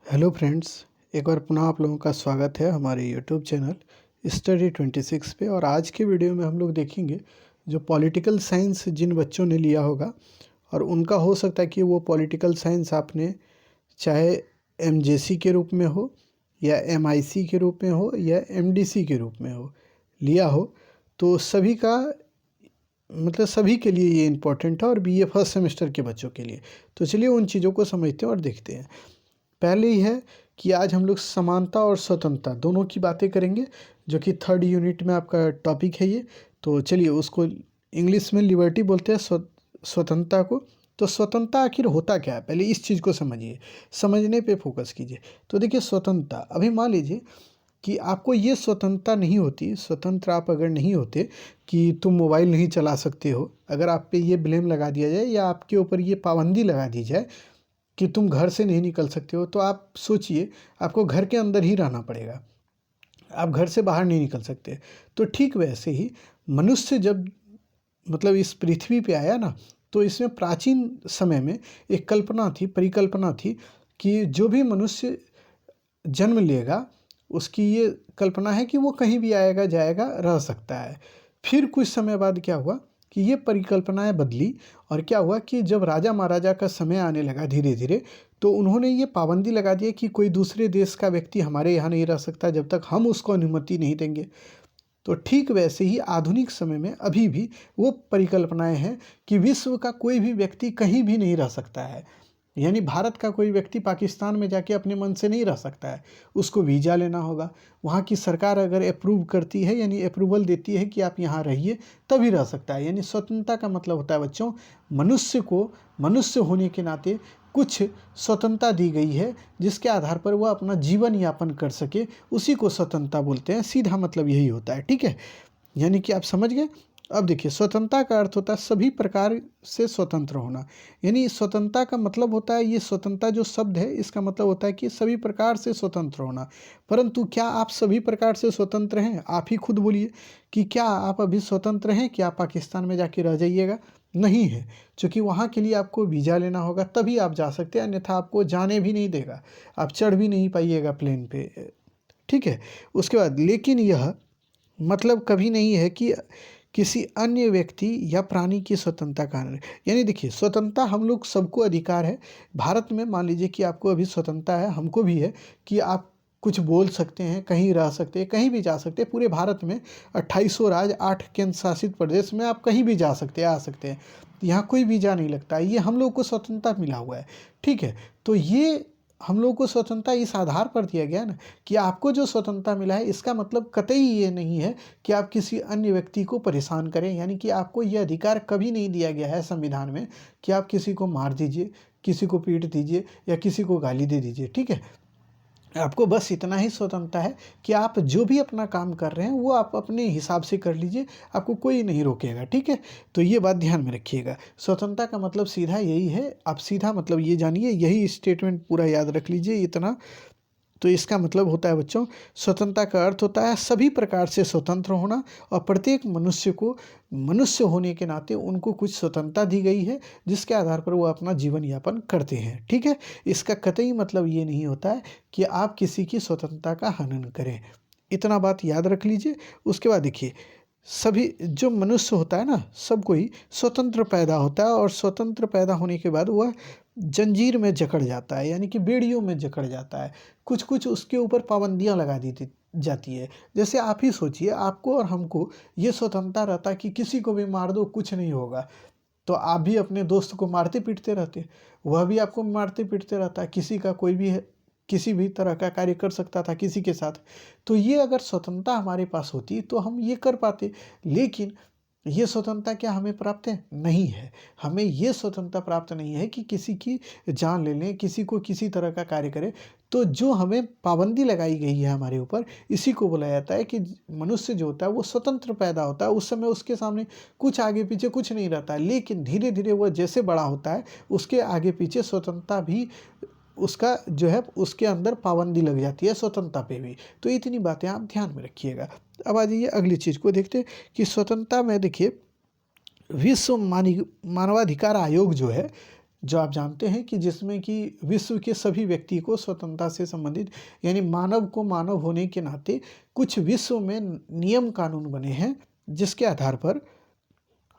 Hello friends, एक बार पुनः आप लोगों का स्वागत है हमारे यूट्यूब चैनल स्टडी 26 पे। और आज के वीडियो में हम लोग देखेंगे जो पॉलिटिकल साइंस जिन बच्चों ने लिया होगा और उनका हो सकता है कि वो पॉलिटिकल साइंस आपने चाहे एमजेसी के रूप में हो या एमआईसी के रूप में हो या एमडीसी के रूप में हो लिया हो, तो सभी का मतलब सभी के लिए ये इम्पोर्टेंट है और बीए फर्स्ट सेमेस्टर के बच्चों के लिए। तो चलिए उन चीज़ों को समझते हैं और देखते हैं। पहले ही है कि आज हम लोग समानता और स्वतंत्रता दोनों की बातें करेंगे, जो कि थर्ड यूनिट में आपका टॉपिक है ये। तो चलिए उसको इंग्लिश में लिबर्टी बोलते हैं, स्वतंत्रता को। तो स्वतंत्रता आखिर होता क्या है, पहले इस चीज़ को समझिए, समझने पे फोकस कीजिए। तो देखिए स्वतंत्रता, अभी मान लीजिए कि आपको ये स्वतंत्रता नहीं होती, स्वतंत्र आप अगर नहीं होते कि तुम मोबाइल नहीं चला सकते हो, अगर आप पे ये ब्लेम लगा दिया जाए या आपके ऊपर ये पाबंदी लगा दी जाए कि तुम घर से नहीं निकल सकते हो, तो आप सोचिए आपको घर के अंदर ही रहना पड़ेगा, आप घर से बाहर नहीं निकल सकते। तो ठीक वैसे ही मनुष्य जब मतलब इस पृथ्वी पे आया ना, तो इसमें प्राचीन समय में एक कल्पना थी, परिकल्पना थी कि जो भी मनुष्य जन्म लेगा उसकी ये कल्पना है कि वो कहीं भी आएगा जाएगा रह सकता है। फिर कुछ समय बाद क्या हुआ कि ये परिकल्पनाएं बदली और क्या हुआ कि जब राजा महाराजा का समय आने लगा धीरे धीरे, तो उन्होंने ये पाबंदी लगा दी कि कोई दूसरे देश का व्यक्ति हमारे यहाँ नहीं रह सकता जब तक हम उसको अनुमति नहीं देंगे। तो ठीक वैसे ही आधुनिक समय में अभी भी वो परिकल्पनाएं हैं कि विश्व का कोई भी व्यक्ति कहीं भी नहीं रह सकता है। यानी भारत का कोई व्यक्ति पाकिस्तान में जाके अपने मन से नहीं रह सकता है, उसको वीज़ा लेना होगा। वहाँ की सरकार अगर अप्रूव करती है यानी अप्रूवल देती है कि आप यहाँ रहिए, तभी रह सकता है। यानी स्वतंत्रता का मतलब होता है बच्चों, मनुष्य को मनुष्य होने के नाते कुछ स्वतंत्रता दी गई है जिसके आधार पर वह अपना जीवन यापन कर सके, उसी को स्वतंत्रता बोलते हैं। सीधा मतलब यही होता है, ठीक है। यानी कि आप समझ गए। अब देखिए स्वतंत्रता का अर्थ होता है सभी प्रकार से स्वतंत्र होना। यानी स्वतंत्रता का मतलब होता है, ये स्वतंत्रता जो शब्द है इसका मतलब होता है कि सभी प्रकार से स्वतंत्र होना। परंतु क्या आप सभी प्रकार से स्वतंत्र हैं? आप ही खुद बोलिए कि क्या आप अभी स्वतंत्र हैं कि आप पाकिस्तान में जाके रह जाइएगा? नहीं है, क्योंकि वहाँ के लिए आपको वीज़ा लेना होगा, तभी आप जा सकते हैं, अन्यथा आपको जाने भी नहीं देगा, आप चढ़ भी नहीं पाइएगा प्लेन पे, ठीक है। उसके बाद लेकिन यह मतलब कभी नहीं है कि किसी अन्य व्यक्ति या प्राणी की स्वतंत्रता का हनन। यानी देखिए स्वतंत्रता हम लोग सबको अधिकार है भारत में। मान लीजिए कि आपको अभी स्वतंत्रता है, हमको भी है कि आप कुछ बोल सकते हैं, कहीं रह सकते हैं, कहीं भी जा सकते हैं। पूरे भारत में 2800 राज्य, 8 केंद्र शासित प्रदेश में आप कहीं भी जा सकते हैं, आ सकते हैं। यहाँ कोई वीज़ा नहीं लगता, ये हम लोग को स्वतंत्रता मिला हुआ है, ठीक है। तो ये हम लोग को स्वतंत्रता इस आधार पर दिया गया ना कि आपको जो स्वतंत्रता मिला है, इसका मतलब कतई ये नहीं है कि आप किसी अन्य व्यक्ति को परेशान करें। यानी कि आपको ये अधिकार कभी नहीं दिया गया है संविधान में कि आप किसी को मार दीजिए, किसी को पीट दीजिए या किसी को गाली दे दीजिए, ठीक है। आपको बस इतना ही स्वतंत्रता है कि आप जो भी अपना काम कर रहे हैं वो आप अपने हिसाब से कर लीजिए, आपको कोई नहीं रोकेगा, ठीक है। तो ये बात ध्यान में रखिएगा, स्वतंत्रता का मतलब सीधा यही है। आप सीधा मतलब ये जानिए, यही स्टेटमेंट पूरा याद रख लीजिए इतना। तो इसका मतलब होता है बच्चों, स्वतंत्रता का अर्थ होता है सभी प्रकार से स्वतंत्र होना, और प्रत्येक मनुष्य को मनुष्य होने के नाते उनको कुछ स्वतंत्रता दी गई है जिसके आधार पर वो अपना जीवन यापन करते हैं, ठीक है। इसका कतई मतलब ये नहीं होता है कि आप किसी की स्वतंत्रता का हनन करें, इतना बात याद रख लीजिए। उसके बाद देखिए सभी जो मनुष्य होता है ना, सब कोई स्वतंत्र पैदा होता है, और स्वतंत्र पैदा होने के बाद वह जंजीर में जकड़ जाता है, यानी कि बेड़ियों में जकड़ जाता है। कुछ कुछ उसके ऊपर पाबंदियां लगा दी जाती है। जैसे आप ही सोचिए, आपको और हमको ये स्वतंत्रता रहता है कि किसी को भी मार दो कुछ नहीं होगा, तो आप भी अपने दोस्त को मारते पीटते रहते, वह भी आपको मारते पीटते रहता है। किसी का कोई भी किसी भी तरह का कार्य कर सकता था किसी के साथ। तो ये अगर स्वतंत्रता हमारे पास होती तो हम ये कर पाते। लेकिन ये स्वतंत्रता क्या हमें प्राप्त है? नहीं है। हमें ये स्वतंत्रता प्राप्त नहीं है कि किसी की जान ले लें, किसी को किसी तरह का कार्य करें। तो जो हमें पाबंदी लगाई गई है हमारे ऊपर, इसी को बोला जाता है कि मनुष्य जो होता है वो स्वतंत्र पैदा होता है। उस समय उसके सामने कुछ आगे पीछे कुछ नहीं रहता है, लेकिन धीरे धीरे वह जैसे बड़ा होता है उसके आगे पीछे स्वतंत्रता भी उसका जो है उसके अंदर पाबंदी लग जाती है, स्वतंत्रता पे भी। तो इतनी बातें आप ध्यान में रखिएगा। अब आ जाइए अगली चीज़ को देखते हैं कि स्वतंत्रता में देखिए विश्व मानवाधिकार आयोग जो है, जो आप जानते हैं कि जिसमें कि विश्व के सभी व्यक्ति को स्वतंत्रता से संबंधित यानी मानव को मानव होने के नाते कुछ विश्व में नियम कानून बने हैं जिसके आधार पर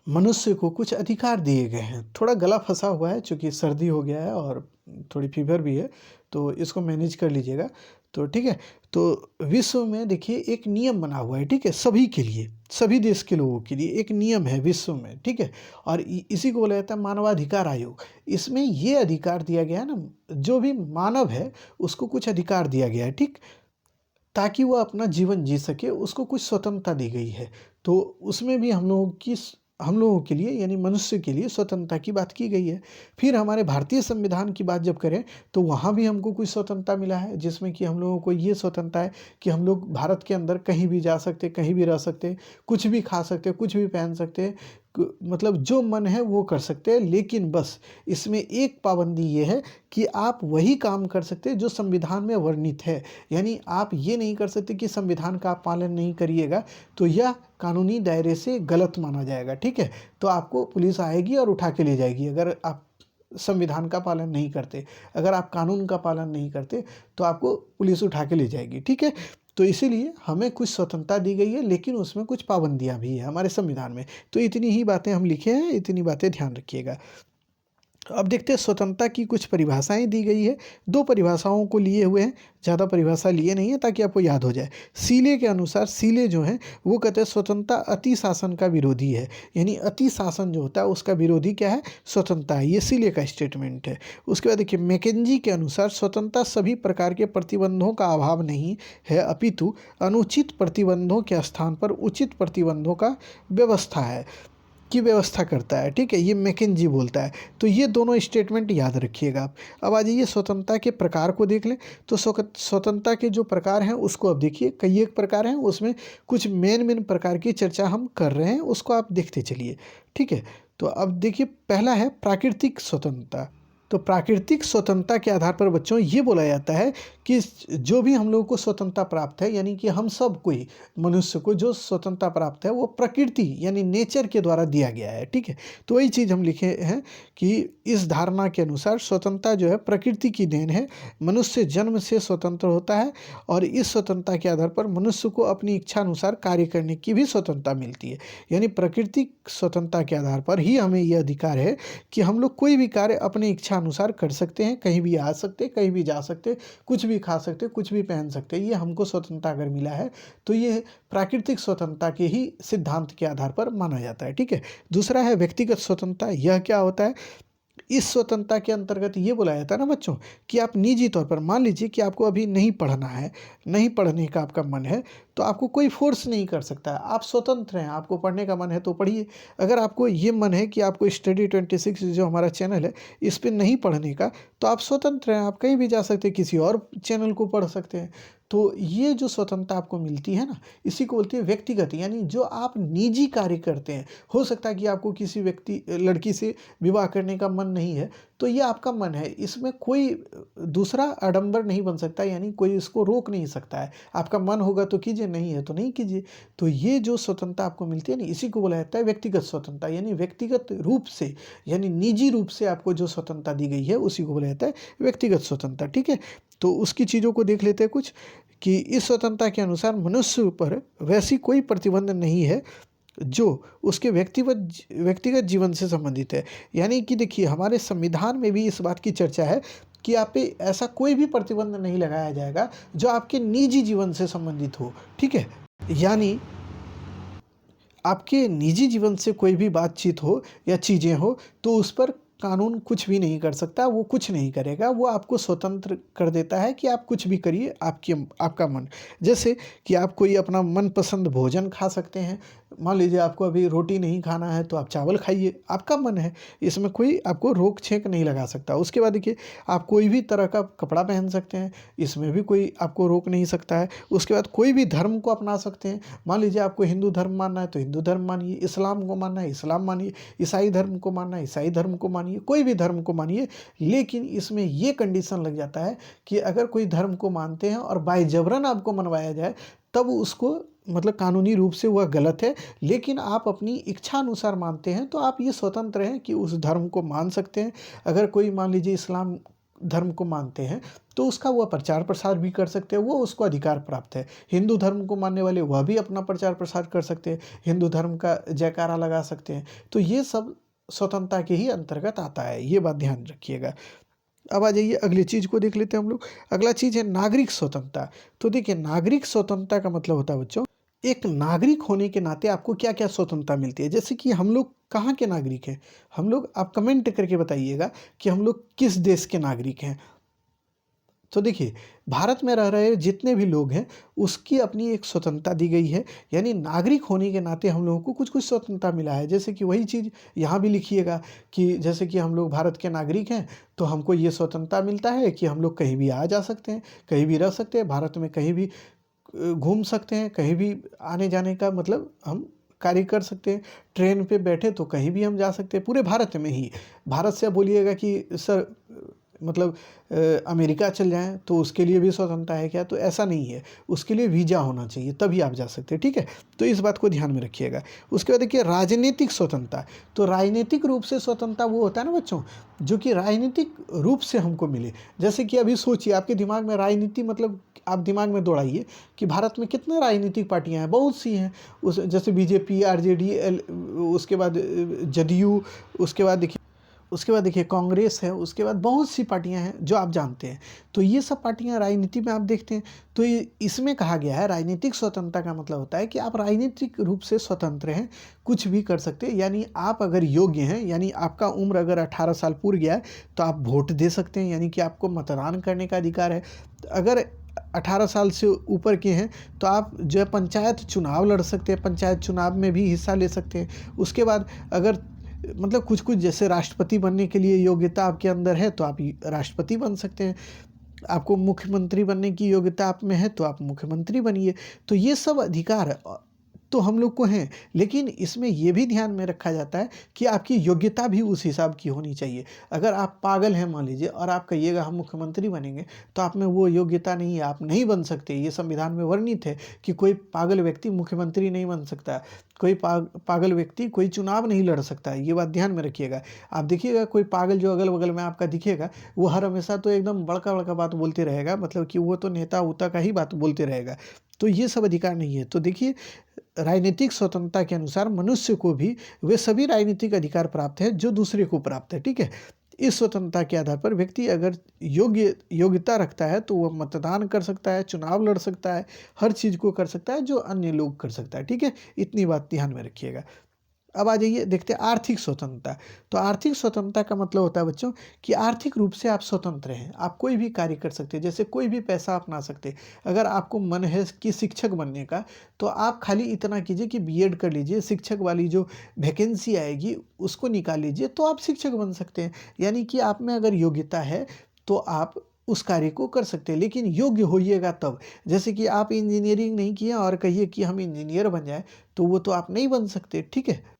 मनुष्य को कुछ अधिकार दिए गए हैं। थोड़ा गला फंसा हुआ है क्योंकि सर्दी हो गया है और थोड़ी फीवर भी है, तो इसको मैनेज कर लीजिएगा। तो ठीक है, तो विश्व में देखिए एक नियम बना हुआ है, ठीक है, सभी के लिए, सभी देश के लोगों के लिए एक नियम है विश्व में, ठीक है। और इसी को बोला जाता है मानवाधिकार आयोग। इसमें ये अधिकार दिया गया है ना, जो भी मानव है उसको कुछ अधिकार दिया गया है, ठीक, ताकि वो अपना जीवन जी सके, उसको कुछ स्वतंत्रता दी गई है। तो उसमें भी हम लोगों के लिए यानी मनुष्य के लिए स्वतंत्रता की बात की गई है। फिर हमारे भारतीय संविधान की बात जब करें तो वहाँ भी हमको कुछ स्वतंत्रता मिला है, जिसमें कि हम लोगों को ये स्वतंत्रता है कि हम लोग भारत के अंदर कहीं भी जा सकते, कहीं भी रह सकते, कुछ भी खा सकते, कुछ भी पहन सकते, मतलब जो मन है वो कर सकते हैं। लेकिन बस इसमें एक पाबंदी ये है कि आप वही काम कर सकते हैं जो संविधान में वर्णित है। यानी आप ये नहीं कर सकते कि संविधान का आप पालन नहीं करिएगा तो यह कानूनी दायरे से गलत माना जाएगा, ठीक है। तो आपको पुलिस आएगी और उठा के ले जाएगी अगर आप संविधान का पालन नहीं करते, अगर आप कानून का पालन नहीं करते तो आपको पुलिस उठा के ले जाएगी, ठीक है। तो इसीलिए हमें कुछ स्वतंत्रता दी गई है, लेकिन उसमें कुछ पाबंदियां भी हैं हमारे संविधान में। तो इतनी ही बातें हम लिखे हैं, इतनी बातें ध्यान रखिएगा। अब देखते हैं स्वतंत्रता की कुछ परिभाषाएं दी गई है। दो परिभाषाओं को लिए हुए हैं, ज़्यादा परिभाषा लिए नहीं है ताकि आपको याद हो जाए। सीले के अनुसार, सीले जो हैं वो कहते हैं स्वतंत्रता अति शासन का विरोधी है। यानी अति शासन जो होता है उसका विरोधी क्या है? स्वतंत्रता है। ये सीले का स्टेटमेंट है। उसके बाद देखिए मैकेंजी के अनुसार स्वतंत्रता सभी प्रकार के प्रतिबंधों का अभाव नहीं है, अपितु अनुचित प्रतिबंधों के स्थान पर उचित प्रतिबंधों का व्यवस्था है, की व्यवस्था करता है, ठीक है। ये मैकेंजी बोलता है। तो ये दोनों स्टेटमेंट याद रखिएगा आप। अब आ जाइए स्वतंत्रता के प्रकार को देख लें। तो स्वतंत्रता के जो प्रकार हैं उसको अब देखिए, कई एक प्रकार हैं, उसमें कुछ मेन प्रकार की चर्चा हम कर रहे हैं, उसको आप देखते चलिए, ठीक है। तो अब देखिए पहला है प्राकृतिक स्वतंत्रता। तो प्राकृतिक स्वतंत्रता के आधार पर बच्चों ये बोला जाता है कि जो भी हम लोगों को स्वतंत्रता प्राप्त है, यानी कि हम सब कोई मनुष्य को जो स्वतंत्रता प्राप्त है वो प्रकृति यानी नेचर के द्वारा दिया गया है, ठीक है। तो वही चीज़ हम लिखे हैं कि इस धारणा के अनुसार स्वतंत्रता जो है प्रकृति की देन है। मनुष्य जन्म से स्वतंत्र होता है और इस स्वतंत्रता के आधार पर मनुष्य को अपनी इच्छा अनुसार कार्य करने की भी स्वतंत्रता मिलती है। यानी प्राकृतिक स्वतंत्रता के आधार पर ही हमें यह अधिकार है कि हम लोग कोई भी कार्य अपनी इच्छा अनुसार कर सकते हैं, कहीं भी आ सकते, कहीं भी जा सकते, कुछ भी खा सकते, कुछ भी पहन सकते। ये हमको स्वतंत्रता अगर मिला है तो ये प्राकृतिक स्वतंत्रता के ही सिद्धांत के आधार पर माना जाता है, ठीक है। दूसरा है व्यक्तिगत स्वतंत्रता। यह क्या होता है? इस स्वतंत्रता के अंतर्गत ये बोला जाता है ना बच्चों कि आप निजी तौर पर, मान लीजिए कि आपको अभी नहीं पढ़ना है, नहीं पढ़ने का आपका मन है, तो आपको कोई फोर्स नहीं कर सकता है, आप स्वतंत्र हैं। आपको पढ़ने का मन है तो पढ़िए। अगर आपको ये मन है कि आपको स्टडी 26 जो हमारा चैनल है इस पर नहीं पढ़ने का, तो आप स्वतंत्र हैं, आप कहीं भी जा सकते हैं, किसी और चैनल को पढ़ सकते हैं। तो ये जो स्वतंत्रता आपको मिलती है ना, इसी को बोलते हैं व्यक्तिगत, यानी जो आप निजी कार्य करते हैं। हो सकता है कि आपको किसी लड़की से विवाह करने का मन नहीं है, तो ये आपका मन है, इसमें कोई दूसरा आडंबर नहीं बन सकता, यानी कोई इसको रोक नहीं सकता है। आपका मन होगा तो कीजिए, नहीं है तो नहीं कीजिए। तो ये जो स्वतंत्रता आपको मिलती है ना, इसी को बोला जाता है व्यक्तिगत स्वतंत्रता। यानी व्यक्तिगत रूप से, यानी निजी रूप से आपको जो स्वतंत्रता दी गई है उसी को बोला जाता है व्यक्तिगत स्वतंत्रता, ठीक है। तो उसकी चीज़ों को देख लेते हैं कुछ, कि इस स्वतंत्रता के अनुसार मनुष्य पर वैसी कोई प्रतिबंध नहीं है जो उसके व्यक्तिगत जीवन से संबंधित है। यानी कि देखिए हमारे संविधान में भी इस बात की चर्चा है कि आप पे ऐसा कोई भी प्रतिबंध नहीं लगाया जाएगा जो आपके निजी जीवन से संबंधित हो, ठीक है। यानी आपके निजी जीवन से कोई भी बातचीत हो या चीज़ें हो तो उस पर कानून कुछ भी नहीं कर सकता, वो कुछ नहीं करेगा, वो आपको स्वतंत्र कर देता है कि आप कुछ भी करिए, आपका मन। जैसे कि आप कोई अपना मनपसंद भोजन खा सकते हैं। मान लीजिए आपको अभी रोटी नहीं खाना है तो आप चावल खाइए, आपका मन है, इसमें कोई आपको रोक छेक नहीं लगा सकता। उसके बाद देखिए आप कोई भी तरह का कपड़ा पहन सकते हैं, इसमें भी कोई आपको रोक नहीं सकता है। उसके बाद कोई भी धर्म को अपना सकते हैं। मान लीजिए आपको हिंदू धर्म मानना है तो हिंदू धर्म मानिए, इस्लाम को मानना है इस्लाम मानिए, ईसाई धर्म को मानना है ईसाई धर्म को मानिए, कोई भी धर्म को मानिए। लेकिन इसमें ये कंडीशन लग जाता है कि अगर कोई धर्म को मानते हैं और बाय जबरन आपको मनवाया जाए तब उसको मतलब कानूनी रूप से वह गलत है, लेकिन आप अपनी इच्छा अनुसार मानते हैं तो आप ये स्वतंत्र हैं कि उस धर्म को मान सकते हैं। अगर कोई मान लीजिए इस्लाम धर्म को मानते हैं तो उसका वह प्रचार प्रसार भी कर सकते हैं, वो उसको अधिकार प्राप्त है। हिंदू धर्म को मानने वाले वह भी अपना प्रचार प्रसार कर सकते हैं, हिंदू धर्म का जयकारा लगा सकते हैं। तो ये सब स्वतंत्रता के ही अंतर्गत आता है, ये बात ध्यान रखिएगा। अब आ जाइए अगली चीज़ को देख लेते हैं हम लोग। अगला चीज़ है नागरिक स्वतंत्रता। तो देखिए नागरिक स्वतंत्रता का मतलब होता है बच्चों, एक नागरिक होने के नाते आपको क्या क्या स्वतंत्रता मिलती है। जैसे कि हम लोग कहाँ के नागरिक हैं, हम लोग, आप कमेंट करके बताइएगा कि हम लोग किस देश के नागरिक हैं। तो देखिए भारत में रह रहे जितने भी लोग हैं उसकी अपनी एक स्वतंत्रता दी गई है, यानी नागरिक होने के नाते हम लोगों को कुछ कुछ स्वतंत्रता मिला है। जैसे कि वही चीज़ यहाँ भी लिखिएगा कि जैसे कि हम लोग भारत के नागरिक हैं तो हमको ये स्वतंत्रता मिलता है कि हम लोग कहीं भी आ जा सकते हैं, कहीं भी रह सकते हैं, भारत में कहीं भी घूम सकते हैं, कहीं भी आने जाने का मतलब हम कार्य कर सकते हैं। ट्रेन पे बैठे तो कहीं भी हम जा सकते हैं पूरे भारत में ही। भारत से आप बोलिएगा कि सर मतलब अमेरिका चल जाएं तो उसके लिए भी स्वतंत्रता है क्या, तो ऐसा नहीं है, उसके लिए वीज़ा होना चाहिए तभी आप जा सकते हैं, ठीक है। तो इस बात को ध्यान में रखिएगा। उसके बाद देखिए राजनीतिक स्वतंत्रता। तो राजनीतिक रूप से स्वतंत्रता वो होता है ना बच्चों, जो कि राजनीतिक रूप से हमको मिले। जैसे कि अभी सोचिए आपके दिमाग में राजनीति मतलब आप दिमाग में दौड़ाइए कि भारत में कितने राजनीतिक पार्टियां हैं, बहुत सी हैं। उस जैसे बीजेपी, आरजेडी, उसके बाद जदयू, उसके बाद देखिए कांग्रेस है, उसके बाद बहुत सी पार्टियां हैं जो आप जानते हैं। तो ये सब पार्टियां राजनीति में आप देखते हैं। तो इसमें कहा गया है राजनीतिक स्वतंत्रता का मतलब होता है कि आप राजनीतिक रूप से स्वतंत्र हैं, कुछ भी कर सकते हैं। यानी आप अगर योग्य हैं, यानी आपका उम्र अगर 18 साल पूरा गया है तो आप वोट दे सकते हैं, यानी कि आपको मतदान करने का अधिकार है। अगर 18 साल से ऊपर के हैं तो आप जो है पंचायत चुनाव लड़ सकते हैं, पंचायत चुनाव में भी हिस्सा ले सकते हैं। उसके बाद अगर मतलब कुछ कुछ जैसे राष्ट्रपति बनने के लिए योग्यता आपके अंदर है तो आप राष्ट्रपति बन सकते हैं। आपको मुख्यमंत्री बनने की योग्यता आप में है तो आप मुख्यमंत्री बनिए। तो ये सब अधिकार तो हम लोग को हैं, लेकिन इसमें ये भी ध्यान में रखा जाता है कि आपकी योग्यता भी उस हिसाब की होनी चाहिए। अगर आप पागल हैं मान लीजिए और आप कहिएगा हम मुख्यमंत्री बनेंगे, तो आप में वो योग्यता नहीं है, आप नहीं बन सकते। ये संविधान में वर्णित है कि कोई पागल व्यक्ति मुख्यमंत्री नहीं बन सकता, कोई पागल व्यक्ति कोई चुनाव नहीं लड़ सकता है। ये बात ध्यान में रखिएगा। आप देखिएगा कोई पागल जो अगल बगल में आपका दिखेगा वो हर हमेशा तो एकदम बड़का बड़का बात बोलते रहेगा, मतलब कि वो तो नेता उता का ही बात बोलते रहेगा। तो ये सब अधिकार नहीं है। तो देखिए राजनीतिक स्वतंत्रता के अनुसार मनुष्य को भी वे सभी राजनीतिक अधिकार प्राप्त है जो दूसरे को प्राप्त है, ठीक है। इस स्वतंत्रता के आधार पर व्यक्ति अगर योग्यता रखता है तो वह मतदान कर सकता है, चुनाव लड़ सकता है, हर चीज़ को कर सकता है जो अन्य लोग कर सकता है, ठीक है। इतनी बात ध्यान में रखिएगा। अब आ जाइए देखते हैं आर्थिक स्वतंत्रता। तो आर्थिक स्वतंत्रता का मतलब होता है बच्चों कि आर्थिक रूप से आप स्वतंत्र हैं, आप कोई भी कार्य कर सकते हैं, जैसे कोई भी पैसा अपना सकते हैं। अगर आपको मन है कि शिक्षक बनने का तो आप खाली इतना कीजिए कि बीएड कर लीजिए, शिक्षक वाली जो वैकेंसी आएगी उसको निकाल लीजिए तो आप शिक्षक बन सकते हैं। यानी कि आप में अगर योग्यता है तो आप उस कार्य को कर सकते हैं, लेकिन योग्य होइएगा तब। जैसे कि आप इंजीनियरिंग नहीं किए और कहिए कि हम इंजीनियर बन जाए तो वो तो आप नहीं बन सकते, ठीक है।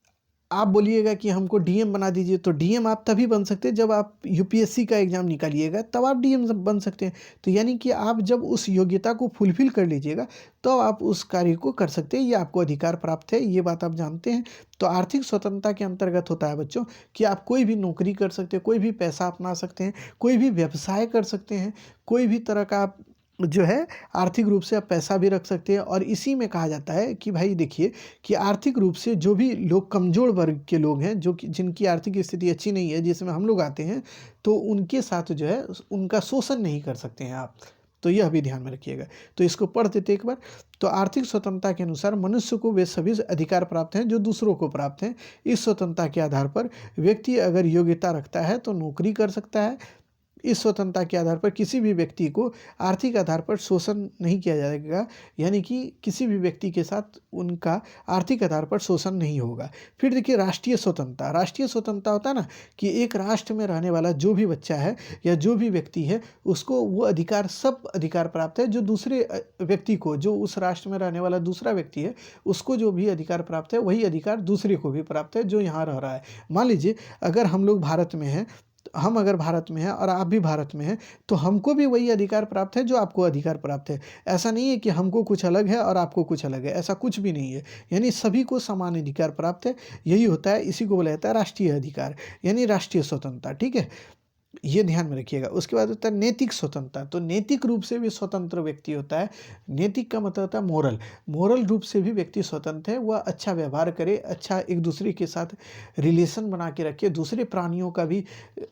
आप बोलिएगा कि हमको डीएम बना दीजिए, तो डीएम आप तभी बन सकते हैं जब आप यूपीएससी का एग्ज़ाम निकालिएगा, तब आप डीएम बन सकते हैं। तो यानी कि आप जब उस योग्यता को फुलफिल कर लीजिएगा तो आप उस कार्य को कर सकते हैं, ये आपको अधिकार प्राप्त है, ये बात आप जानते हैं। तो आर्थिक स्वतंत्रता के अंतर्गत होता है बच्चों कि आप कोई भी नौकरी कर सकते हैं, कोई भी पैसा अपना सकते हैं, कोई भी व्यवसाय कर सकते हैं, कोई भी तरह का आप जो है आर्थिक रूप से आप पैसा भी रख सकते हैं। और इसी में कहा जाता है कि भाई देखिए कि आर्थिक रूप से जो भी लोग कमज़ोर वर्ग के लोग हैं, जो कि जिनकी आर्थिक स्थिति अच्छी नहीं है, जिसमें हम लोग आते हैं, तो उनके साथ जो है उनका शोषण नहीं कर सकते हैं आप। तो यह भी ध्यान में रखिएगा। तो इसको पढ़ देते एक बार। तो आर्थिक स्वतंत्रता के अनुसार मनुष्य को वे सभी अधिकार प्राप्त हैं जो दूसरों को प्राप्त हैं। इस स्वतंत्रता के आधार पर व्यक्ति अगर योग्यता रखता है तो नौकरी कर सकता है। इस स्वतंत्रता के आधार पर किसी भी व्यक्ति को आर्थिक आधार पर शोषण नहीं किया जाएगा, यानी कि किसी भी व्यक्ति के साथ उनका आर्थिक आधार पर शोषण नहीं होगा। फिर देखिए राष्ट्रीय स्वतंत्रता। राष्ट्रीय स्वतंत्रता होता है ना कि एक राष्ट्र में रहने वाला जो भी बच्चा है या जो भी व्यक्ति है उसको वो अधिकार, सब अधिकार प्राप्त है जो दूसरे व्यक्ति को, जो उस राष्ट्र में रहने वाला दूसरा व्यक्ति है उसको जो भी अधिकार प्राप्त है वही अधिकार दूसरे को भी प्राप्त है जो यहाँ रह रहा है। मान लीजिए अगर हम लोग भारत में हैं हम अगर भारत में हैं और आप भी भारत में हैं, तो हमको भी वही अधिकार प्राप्त है जो आपको अधिकार प्राप्त है। ऐसा नहीं है कि हमको कुछ अलग है और आपको कुछ अलग है, ऐसा कुछ भी नहीं है। यानी सभी को समान अधिकार प्राप्त है। यही होता है, इसी को बोला जाता है राष्ट्रीय अधिकार, यानी राष्ट्रीय स्वतंत्रता। ठीक है, ये ध्यान में रखिएगा। उसके बाद होता है नैतिक स्वतंत्रता। तो नैतिक रूप से भी स्वतंत्र व्यक्ति होता है। नैतिक का मतलब होता है मोरल। मोरल रूप से भी व्यक्ति स्वतंत्र है, वह अच्छा व्यवहार करे, अच्छा एक दूसरे के साथ रिलेशन बना के रखे, दूसरे प्राणियों का भी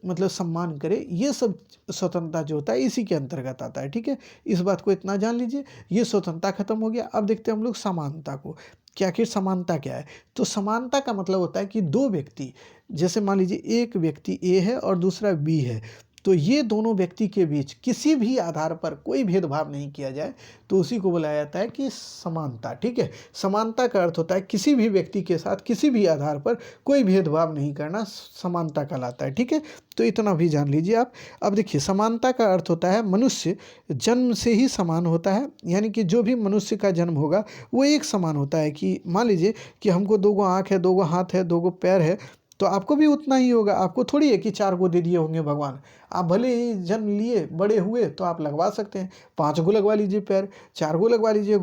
मतलब सम्मान करे। ये सब स्वतंत्रता जो होता है इसी के अंतर्गत आता है। ठीक है, इस बात को इतना जान लीजिए। ये स्वतंत्रता खत्म हो गया। अब देखते हैं हम लोग समानता को कि आखिर समानता क्या है। तो समानता का मतलब होता है कि दो व्यक्ति, जैसे मान लीजिए एक व्यक्ति ए है और दूसरा बी है, तो ये दोनों व्यक्ति के बीच किसी भी आधार पर कोई भेदभाव नहीं किया जाए, तो उसी को बुलाया जाता है कि समानता। ठीक है, समानता का अर्थ होता है किसी भी व्यक्ति के साथ किसी भी आधार पर कोई भेदभाव नहीं करना, समानता कहलाता है। ठीक है, तो इतना भी जान लीजिए आप। अब देखिए, समानता का अर्थ होता है मनुष्य जन्म से ही समान होता है, यानी कि जो भी मनुष्य का जन्म होगा वो एक समान होता है। कि मान लीजिए कि हमको 2 आँख है, 2 हाथ है, 2 पैर है, तो आपको भी उतना ही होगा। आपको थोड़ी है कि 4 दे दिए होंगे भगवान। आप भले ही जन्म लिए, बड़े हुए, तो आप लगवा सकते हैं। 5 लगवा लीजिए पैर, 4 लगवा लीजिए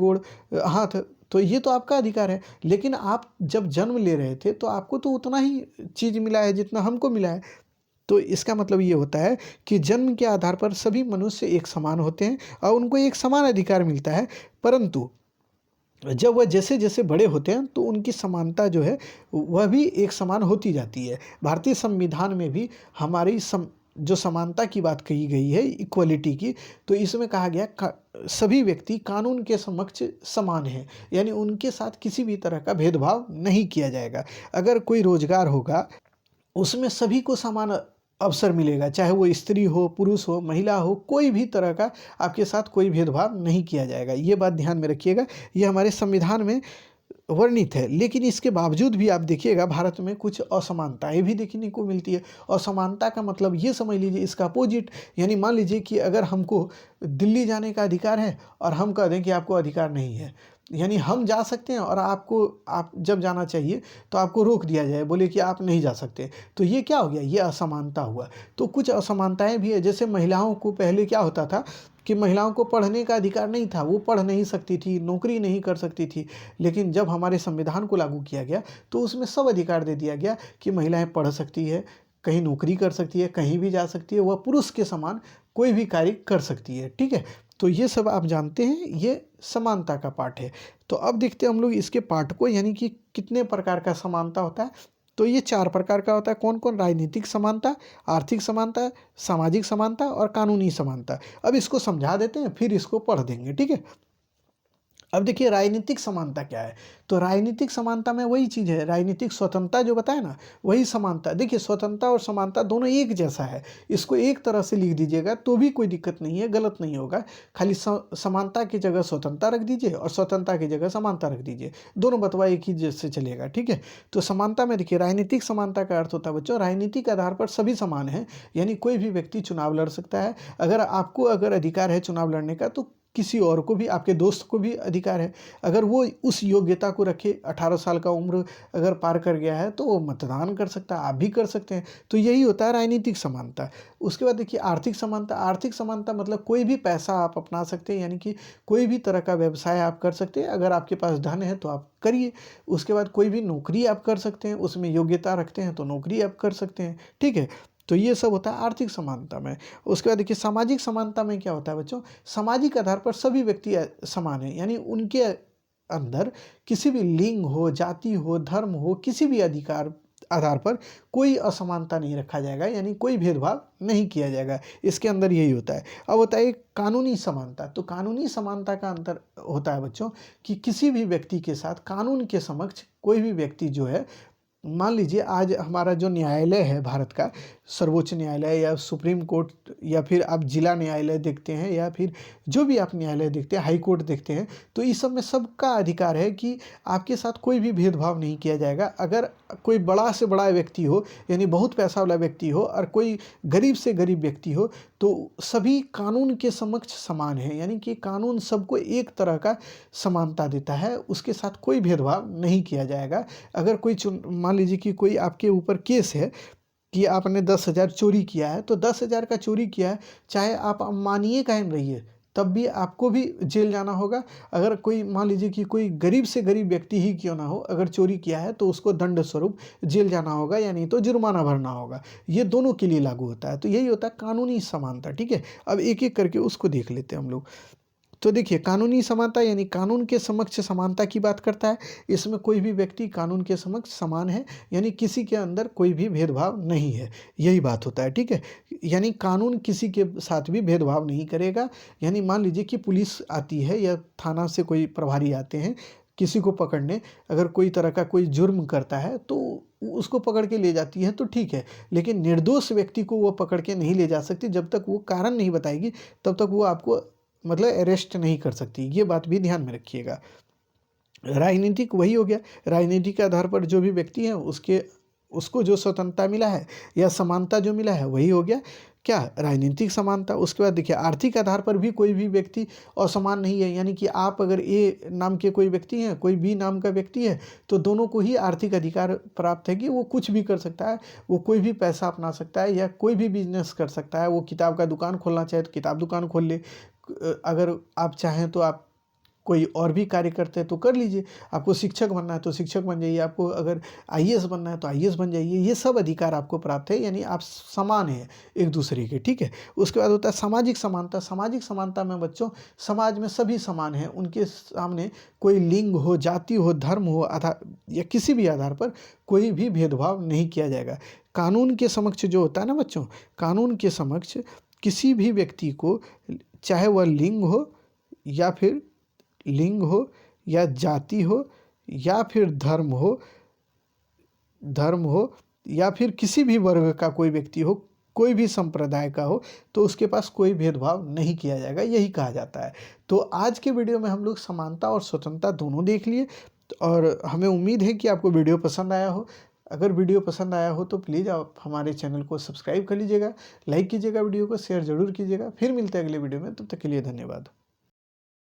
हाथ, तो ये तो आपका अधिकार है। लेकिन आप जब जन्म ले रहे थे तो आपको तो उतना ही चीज़ मिला है जितना हमको मिला है। तो इसका मतलब ये होता है कि जन्म के आधार पर सभी मनुष्य एक समान होते हैं और उनको एक समान अधिकार मिलता है। परंतु जब वह जैसे जैसे बड़े होते हैं तो उनकी समानता जो है वह भी एक समान होती जाती है। भारतीय संविधान में भी हमारी जो समानता की बात कही गई है, इक्वलिटी की, तो इसमें कहा गया सभी व्यक्ति कानून के समक्ष समान हैं, यानी उनके साथ किसी भी तरह का भेदभाव नहीं किया जाएगा। अगर कोई रोजगार होगा उसमें सभी को समान अवसर मिलेगा, चाहे वो स्त्री हो, पुरुष हो, महिला हो, कोई भी तरह का आपके साथ कोई भेदभाव नहीं किया जाएगा। ये बात ध्यान में रखिएगा, ये हमारे संविधान में वर्णित है। लेकिन इसके बावजूद भी आप देखिएगा भारत में कुछ असमानताएं भी देखने को मिलती है। असमानता का मतलब ये समझ लीजिए इसका अपोजिट, यानी मान लीजिए कि अगर हमको दिल्ली जाने का अधिकार है और हम कह दें कि आपको अधिकार नहीं है, यानी हम जा सकते हैं और आप जब जाना चाहिए तो आपको रोक दिया जाए, बोले कि आप नहीं जा सकते, तो ये क्या हो गया? ये असमानता हुआ। तो कुछ असमानताएं भी है। जैसे महिलाओं को पहले क्या होता था कि महिलाओं को पढ़ने का अधिकार नहीं था, वो पढ़ नहीं सकती थी, नौकरी नहीं कर सकती थी। लेकिन जब हमारे संविधान को लागू किया गया तो उसमें सब अधिकार दे दिया गया कि महिलाएं पढ़ सकती है, कहीं नौकरी कर सकती है, कहीं भी जा सकती है, वह पुरुष के समान कोई भी कार्य कर सकती है। ठीक है, तो ये सब आप जानते हैं, ये समानता का पाठ है। तो अब देखते हैं हम लोग इसके पाठ को, यानी कि कितने प्रकार का समानता होता है। तो ये 4 प्रकार का होता है। कौन कौन? राजनीतिक समानता, आर्थिक समानता, सामाजिक समानता और कानूनी समानता। अब इसको समझा देते हैं, फिर इसको पढ़ देंगे। ठीक है, अब देखिए राजनीतिक समानता क्या है। तो राजनीतिक समानता में वही चीज़ है, राजनीतिक स्वतंत्रता जो बताया ना, वही समानता। देखिए स्वतंत्रता और समानता दोनों एक जैसा है, इसको एक तरह से लिख दीजिएगा तो भी कोई दिक्कत नहीं है, गलत नहीं होगा। खाली समानता की जगह स्वतंत्रता रख दीजिए और स्वतंत्रता की जगह समानता रख दीजिए, दोनों बतवा एक ही जैसे चलेगा। ठीक है, तो समानता में देखिए राजनीतिक समानता का अर्थ होता है बच्चों, राजनीतिक आधार पर सभी समान हैं, यानी कोई भी व्यक्ति चुनाव लड़ सकता है। अगर अधिकार है चुनाव लड़ने का, तो किसी और को भी, आपके दोस्त को भी अधिकार है। अगर वो उस योग्यता को रखे, 18 साल का उम्र अगर पार कर गया है तो वो मतदान कर सकता है, आप भी कर सकते हैं। तो यही होता है राजनीतिक समानता। उसके बाद देखिए आर्थिक समानता। आर्थिक समानता मतलब कोई भी पैसा आप अपना सकते हैं, यानी कि कोई भी तरह का व्यवसाय आप कर सकते हैं। अगर आपके पास धन है तो आप करिए। उसके बाद कोई भी नौकरी आप कर सकते हैं, उसमें योग्यता रखते हैं तो नौकरी आप कर सकते हैं। ठीक है, तो ये सब होता है आर्थिक समानता में। उसके बाद देखिए सामाजिक समानता में क्या होता है बच्चों, सामाजिक आधार पर सभी व्यक्ति समान हैं, यानी उनके अंदर किसी भी लिंग हो, जाति हो, धर्म हो, किसी भी अधिकार आधार पर कोई असमानता नहीं रखा जाएगा, यानी कोई भेदभाव नहीं किया जाएगा। इसके अंदर यही होता है। अब होता है कानूनी समानता। तो कानूनी समानता का अंतर होता है बच्चों कि किसी भी व्यक्ति के साथ कानून के समक्ष कोई भी व्यक्ति जो है, मान लीजिए आज हमारा जो न्यायालय है भारत का, सर्वोच्च न्यायालय या सुप्रीम कोर्ट, या फिर आप जिला न्यायालय देखते हैं, या फिर जो भी आप न्यायालय देखते हैं, हाई कोर्ट देखते हैं, तो इस सब में सबका अधिकार है कि आपके साथ कोई भी भेदभाव नहीं किया जाएगा। अगर कोई बड़ा से बड़ा व्यक्ति हो, यानी बहुत पैसा वाला व्यक्ति हो, और कोई गरीब से गरीब व्यक्ति हो, तो सभी कानून के समक्ष समान है, यानी कि कानून सबको एक तरह का समानता देता है, उसके साथ कोई भेदभाव नहीं किया जाएगा। अगर कोई मान लीजिए कि कोई आपके ऊपर केस है, कि आपने 10,000 चोरी किया है, तो 10,000 का चोरी किया है, चाहे आप अंबानी काहे न रहिए, तब भी आपको भी जेल जाना होगा। अगर कोई मान लीजिए कि कोई गरीब से गरीब व्यक्ति ही क्यों ना हो, अगर चोरी किया है तो उसको दंड स्वरूप जेल जाना होगा या नहीं तो जुर्माना भरना होगा। ये दोनों के लिए लागू होता है। तो यही होता है कानूनी समानता, ठीक है। अब एक-एक करके उसको देख लेते हैं हम लोग। तो देखिए, कानूनी समानता यानी कानून के समक्ष समानता की बात करता है। इसमें कोई भी व्यक्ति कानून के समक्ष समान है, यानी किसी के अंदर कोई भी भेदभाव नहीं है, यही बात होता है, ठीक है। यानी कानून किसी के साथ भी भेदभाव नहीं करेगा। यानी मान लीजिए कि पुलिस आती है या थाना से कोई प्रभारी आते हैं किसी को पकड़ने, अगर कोई तरह का कोई जुर्म करता है तो उसको पकड़ के ले जाती है तो ठीक है, लेकिन निर्दोष व्यक्ति को वो पकड़ के नहीं ले जा सकती। जब तक वो कारण नहीं बताएगी तब तक वो आपको मतलब अरेस्ट नहीं कर सकती। ये बात भी ध्यान में रखिएगा। राजनीतिक वही हो गया, राजनीति के आधार पर जो भी व्यक्ति है उसको जो स्वतंत्रता मिला है या समानता जो मिला है वही हो गया क्या, राजनीतिक समानता। उसके बाद देखिए, आर्थिक आधार पर भी कोई भी व्यक्ति असमान नहीं है। यानी कि आप अगर ए नाम के कोई व्यक्ति हैं, कोई बी नाम का व्यक्ति है, तो दोनों को ही आर्थिक अधिकार प्राप्त है कि वो कुछ भी कर सकता है, वो कोई भी पैसा अपना सकता है या कोई भी बिजनेस कर सकता है। वो किताब का दुकान खोलना चाहे तो किताब दुकान खोल ले, अगर आप चाहें तो आप कोई और भी कार्य करते हैं तो कर लीजिए। आपको शिक्षक बनना है तो शिक्षक बन जाइए, आपको अगर आईएएस बनना है तो आईएएस बन जाइए। ये सब अधिकार आपको प्राप्त है, यानी आप समान हैं एक दूसरे के, ठीक है। उसके बाद होता है सामाजिक समानता। सामाजिक समानता में बच्चों, समाज में सभी समान हैं, उनके सामने कोई लिंग हो, जाति हो, धर्म हो, आधार या किसी भी आधार पर कोई भी भेदभाव नहीं किया जाएगा। कानून के समक्ष जो होता है ना बच्चों, कानून के समक्ष किसी भी व्यक्ति को, चाहे वह लिंग हो या जाति हो या फिर धर्म हो या फिर किसी भी वर्ग का कोई व्यक्ति हो, कोई भी संप्रदाय का हो, तो उसके पास कोई भेदभाव नहीं किया जाएगा, यही कहा जाता है। तो आज के वीडियो में हम लोग समानता और स्वतंत्रता दोनों देख लिए और हमें उम्मीद है कि आपको वीडियो पसंद आया हो। अगर वीडियो पसंद आया हो तो प्लीज़ आप हमारे चैनल को सब्सक्राइब कर लीजिएगा, लाइक कीजिएगा, वीडियो को शेयर ज़रूर कीजिएगा। फिर मिलते हैं अगले वीडियो में, तब तक के लिए धन्यवाद।